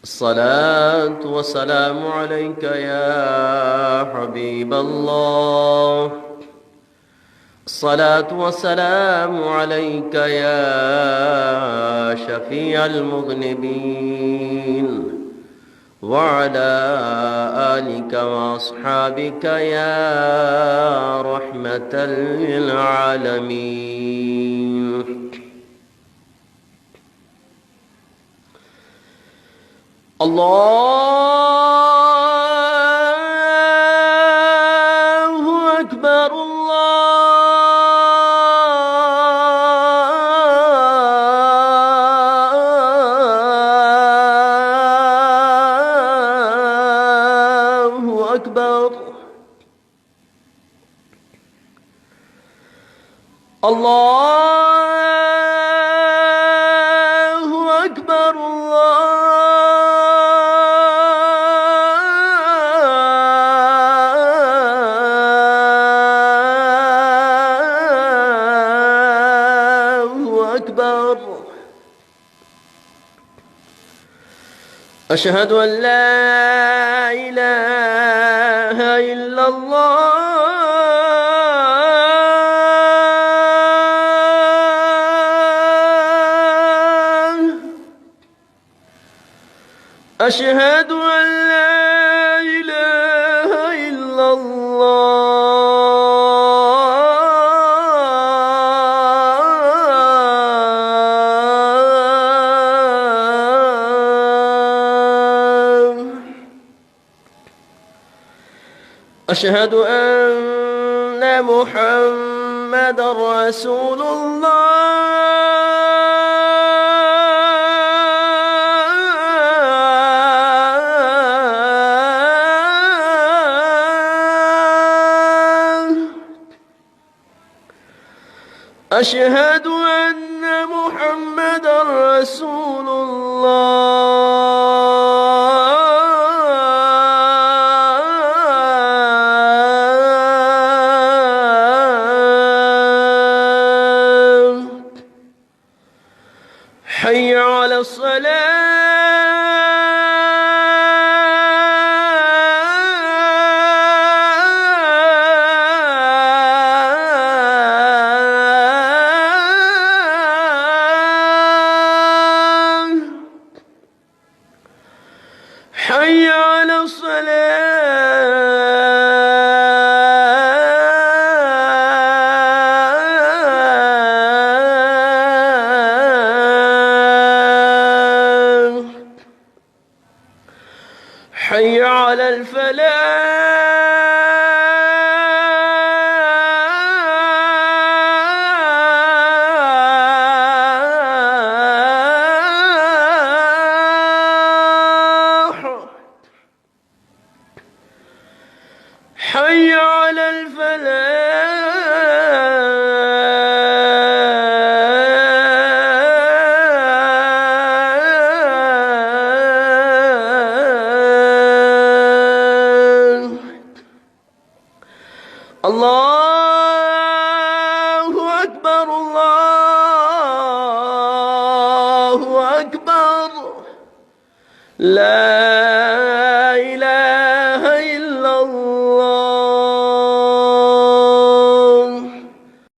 الصلاة والسلام عليك يا حبيب الله. الصلاة والسلام عليك يا شفيع المذنبين، وعلى آلك وأصحابك يا رحمة للعالمين. الله أكبر، الله أكبر، الله أكبر، الله أكبر. أشهد أن لا إله إلا الله. أشهد أن لا إله إلا الله. أشهد أن محمدًا رسول الله. أشهد أن محمدًا رسول الله. حي على الصلاة، حي على الصلاة، حي على الفلاح، حي على الفلاح. الله أكبر، الله أكبر، لا